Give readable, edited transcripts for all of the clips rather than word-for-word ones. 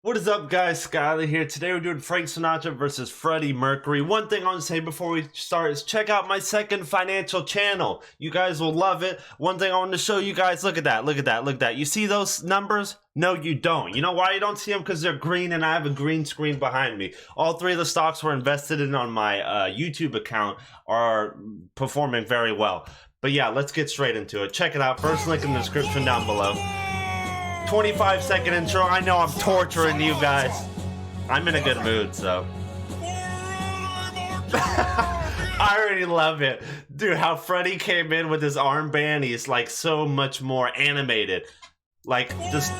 What is up, guys? Skyler here. Today we're doing Frank Sinatra versus Freddie Mercury. One thing I want to say before we start is check out my second financial channel. You guys will love it. One thing I want to show you guys, look at that, look at that, look at that. You see those numbers? No, you don't. You know why you don't see them? Because they're green and I have a green screen behind me. All three of the stocks were invested in on my YouTube account are performing very well. But yeah, let's get straight into it. Check it out. First link in the description down below. 25-second intro. I know I'm torturing you guys. I'm in a good mood, so. I already love it. Dude, how Freddie came in with his armband, he's like so much more animated. Like, just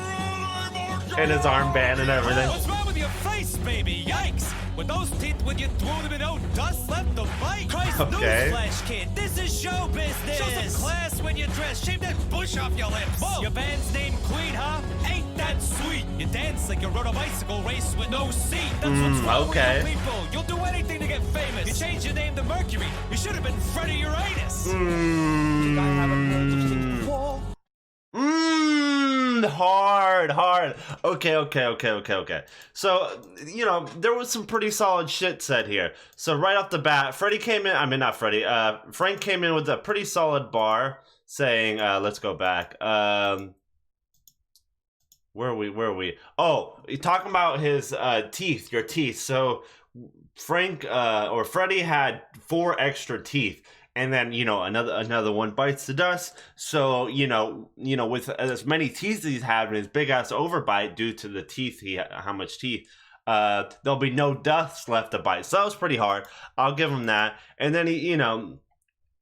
in his armband and everything. What's wrong with your face, baby? Yikes! With those teeth, would you throw them in no dust left to bite? Christ, Okay. Newsflash, kid. This is show business. Show some class when you dress. Shave that bush off your lips. Whoa. Your band's name Queen, huh? Ain't that sweet? You dance like you rode a bicycle race with no seat. That's what's wrong with you people. You'll do anything to get famous. You changed your name to Mercury. You should have been Freddie Uranus. Think I haven't heard this thing before? Hard. Okay. So, you know, there was some pretty solid shit said here. So right off the bat, Frank came in with a pretty solid bar saying, let's go back. Where are we? Oh, he's talking about his teeth, your teeth. So Freddie had 4 extra teeth. And then, you know, another one bites the dust. So, you know, with as many teeth as he's having, his big ass overbite due to the teeth, how much teeth, there'll be no dust left to bite. So that was pretty hard. I'll give him that. And then he, you know,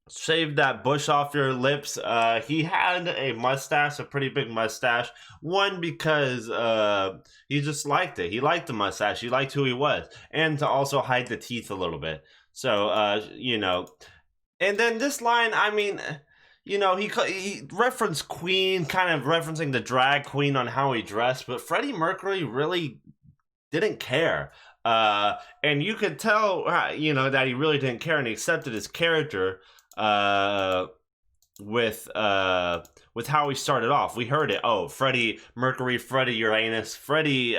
shaved that bush off your lips. He had a mustache, a pretty big mustache. One, because he just liked it. He liked the mustache. He liked who he was. And to also hide the teeth a little bit. So, you know. And then this line, I mean, you know, he referenced Queen, kind of referencing the drag queen on how he dressed, but Freddie Mercury really didn't care. And you could tell, you know, that he really didn't care, and he accepted his character with how he started off. We heard it. Oh, Freddie Mercury, Freddie Uranus. Freddie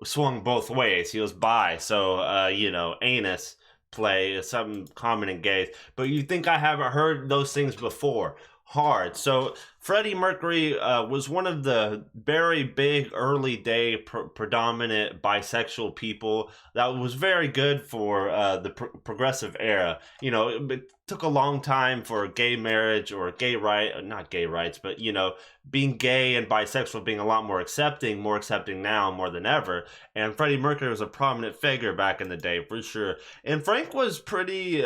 swung both ways. He was bi, so, you know, anus play something common in gays, but you think I haven't heard those things before. Hard. So Freddie Mercury was one of the very big early day predominant bisexual people that was very good for the progressive era. You know, it took a long time for gay marriage or not gay rights, but, you know, being gay and bisexual being a lot more accepting now more than ever. And Freddie Mercury was a prominent figure back in the day for sure. And Frank was pretty,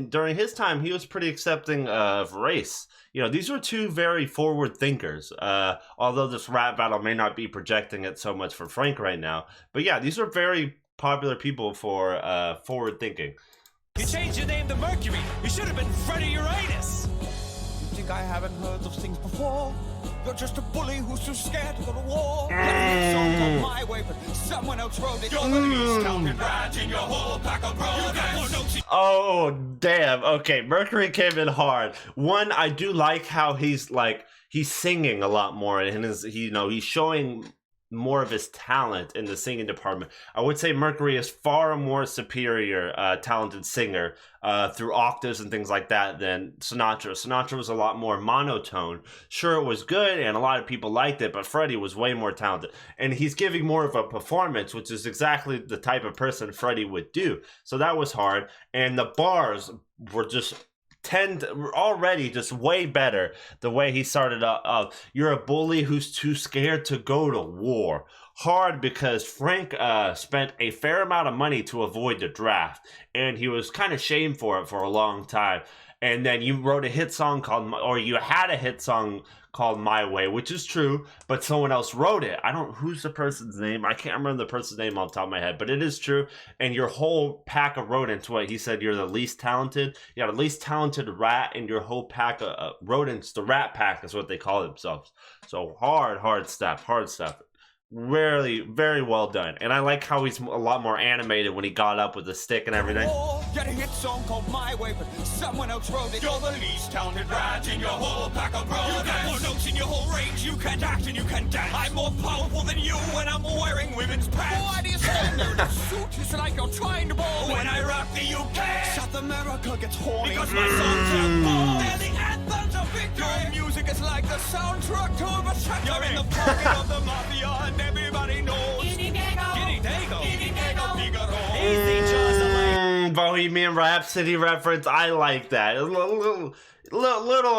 during his time, he was pretty accepting of race. You know, these were two very forward thinkers, although this rap battle may not be projecting it so much for Frank right now. But yeah, these are very popular people for forward thinking. You changed your name to Mercury. You should have been Freddie Uranus. You think I haven't heard those things before? You're just a bully who's too scared to go to war. It's all gone my way, but someone else wrote it. You're the least talented rat in your whole pack of rodents. Oh, damn. Okay, Mercury came in hard. One, I do like how he's singing a lot more, and he's showing more of his talent in the singing department. I would say Mercury is far more superior talented singer through octaves and things like that than Sinatra. Sinatra was a lot more monotone. Sure, it was good and a lot of people liked it, but Freddie was way more talented. And he's giving more of a performance, which is exactly the type of person Freddie would do. So that was hard. And the bars were just already just way better. The way he started out, you're a bully who's too scared to go to war. Hard because Frank spent a fair amount of money to avoid the draft, and he was kind of shamed for it for a long time. And then you wrote a hit song you had a hit song called My Way, which is true, but someone else wrote it. Who's the person's name? I can't remember the person's name off the top of my head, but it is true. And your whole pack of rodents, what he said, you're the least talented. You got the least talented rat in your whole pack of rodents. The rat pack is what they call themselves. So hard stuff. Really, very well done. And I like how he's a lot more animated when he got up with the stick and everything. Getting a hit song called My Way, but someone else wrote it. You're the least talented rat in your whole pack of rodents. You got more notes in your whole range. You can't act and you can't dance. I'm more powerful than you, and I'm wearing women's women's pants. Why do you stand there in a suit? It's like you're trying to ball. When I rock the UK, South America gets horny. Because my songs have balls. They're the anthems of victory. Your music is like the soundtrack to a vasectomy. You're in the pocket of the mafia and everybody knows. Guinea Dago. Easy Jaws of life. Bohemian Rhapsody reference. I like that. A little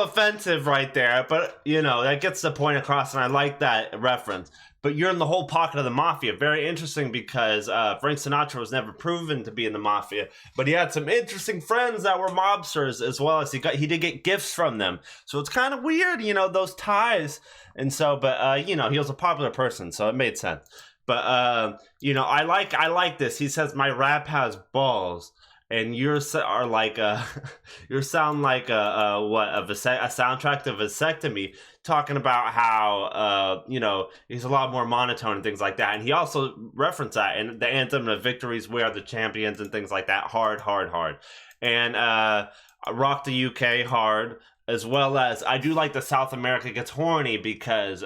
offensive right there, but you know, that gets the point across, and I like that reference. But you're in the whole pocket of the mafia. Very interesting, because Frank Sinatra was never proven to be in the mafia, but he had some interesting friends that were mobsters, as well as he did get gifts from them. So it's kind of weird, you know, those ties. And so, but you know, he was a popular person, so it made sense. But you know, I like this. He says my rap has balls. And you sound like a soundtrack to vasectomy, talking about how you know, he's a lot more monotone and things like that. And he also referenced that in the anthem of victories, we are the champions, and things like that. Hard. And rock the UK hard, as well as I do like the South America gets horny, because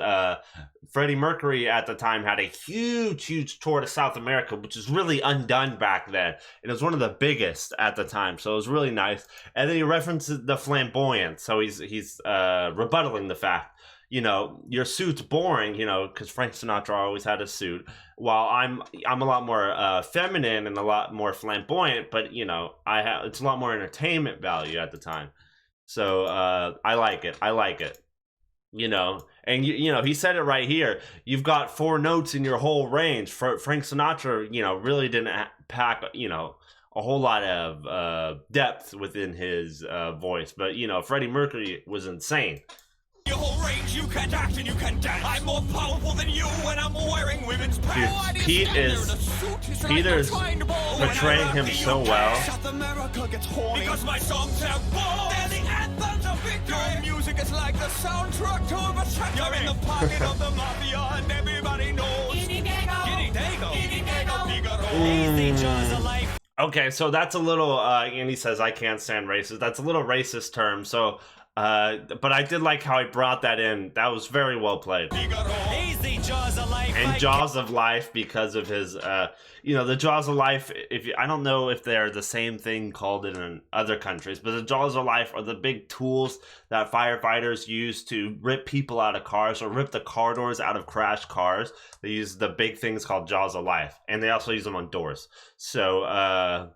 Freddie Mercury at the time had a huge tour to South America, which is really undone back then. It was one of the biggest at the time, so it was really nice. And then he references the flamboyant, so he's rebuttaling the fact, you know, your suit's boring, you know, because Frank Sinatra always had a suit, while I'm a lot more feminine and a lot more flamboyant, but you know, it's a lot more entertainment value at the time. So I like it. You know, and you know, he said it right here. You've got 4 notes in your whole range. Frank Sinatra, you know, really didn't pack, you know, a whole lot of depth within his voice. But you know, Freddie Mercury was insane. Your whole range, you can act and you can dance. I'm more powerful than you when I'm wearing women's pants. Dude, Peter's portraying him so well. South America gets horny because my songs have balls. They're the anthems of victory. Your music is like the soundtrack to a vasectomy. You're in the pocket of the mafia and everybody knows. Guinea Dago. Easy Jaws of life. Okay, so that's a little, and he says, I can't stand racist. That's a little racist term, so... but I did like how he brought that in. That was very well played. Easy Jaws of life. And Jaws of Life, because of his, you know, the Jaws of Life, I don't know if they're the same thing called in other countries, but the Jaws of Life are the big tools that firefighters use to rip people out of cars, or rip the car doors out of crashed cars. They use the big things called Jaws of Life, and they also use them on doors. So,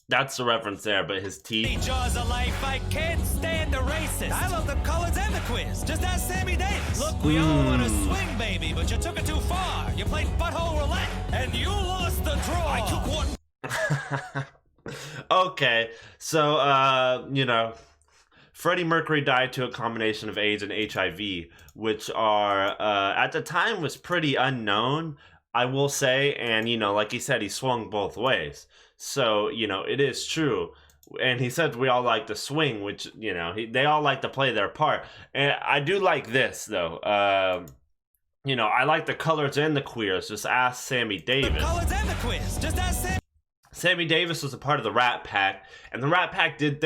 that's the reference there, but his teeth. Jaws of life, I can't stand the racist. I love the colors and the quiz. Just ask Sammy Davis. Look, we all want to swing, baby, but you took it too far. You played butthole roulette, and you lost the draw. I took one. Okay, so, you know, Freddie Mercury died to a combination of AIDS and HIV, which are, at the time, was pretty unknown, I will say. And, you know, like he said, he swung both ways. So, you know, it is true. And he said we all like to swing, which, you know, they all like to play their part. And I do like this, though. You know, I like the colors and the queers. Just ask Sammy Davis. The colors and the quiz. Just ask Sammy. Sammy Davis was a part of the Rat Pack, and the Rat Pack did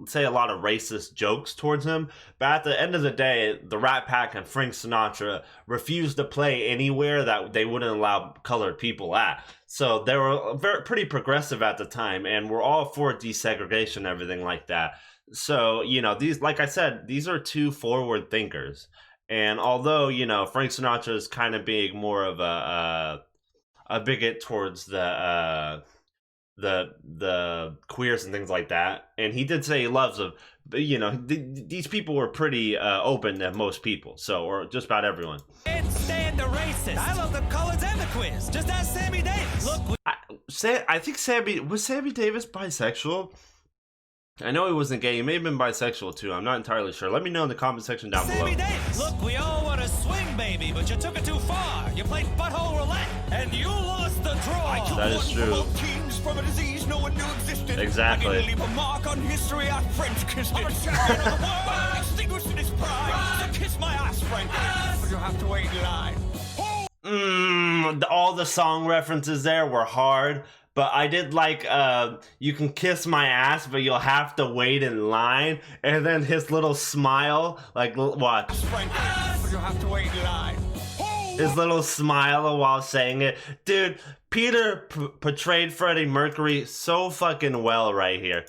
say a lot of racist jokes towards him, but at the end of the day, the Rat Pack and Frank Sinatra refused to play anywhere that they wouldn't allow colored people at. So they were pretty progressive at the time, and were all for desegregation and everything like that. So, you know, these, like I said, these are 2 forward thinkers. And although, you know, Frank Sinatra is kind of being more of a bigot towards the queers and things like that, and he did say he loves them, but you know, these people were pretty open to most people, so, or just about everyone. Can't stand the racist. I love the colors and the quiz. Just ask Sammy Davis. Look, I think Sammy Davis bisexual? I know he wasn't gay. He may have been bisexual too. I'm not entirely sure. Let me know in the comment section down below. Sammy Davis. Look, we all want to swing, baby, but you took it too far. You played butthole roulette, and you lost the draw. That is true. From a disease no one knew existed. Exactly. I leave a mark on history. I French kissed it. I'm a champion of the world, extinguished in his pride. So kiss my ass, Frank. But you'll have to wait in line. All the song references there were hard, but I did like, you can kiss my ass, but you'll have to wait in line. And then his little smile, like, watch. Frank, but you'll have to wait in line. His little smile while saying it. Dude, Peter portrayed Freddie Mercury so fucking well right here.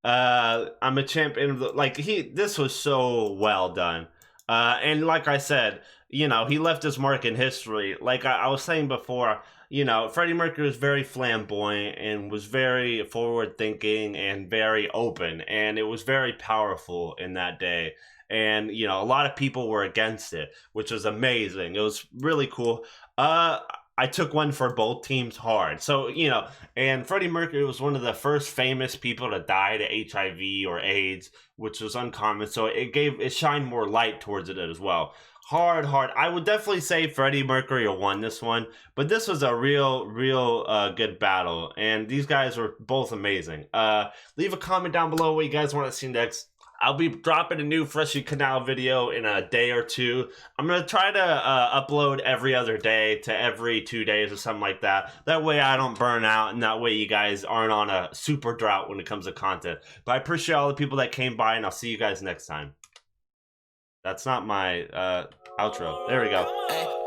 I'm a champion of the, like, this was so well done. And like I said, you know, he left his mark in history. Like I was saying before, you know, Freddie Mercury was very flamboyant and was very forward thinking and very open, and it was very powerful in that day. And you know, a lot of people were against it, which was amazing. It was really cool. I took one for both teams hard. So, you know, and Freddie Mercury was one of the first famous people to die to HIV or AIDS, which was uncommon. So it shined more light towards it as well. Hard. I would definitely say Freddie Mercury won this one, but this was a real good battle, and these guys were both amazing. Leave a comment down below what you guys want to see next. I'll be dropping a new Freshie Canal video in a day or two. I'm going to try to upload every other day to every 2 days or something like that. That way I don't burn out, and that way you guys aren't on a super drought when it comes to content. But I appreciate all the people that came by, and I'll see you guys next time. That's not my outro. There we go.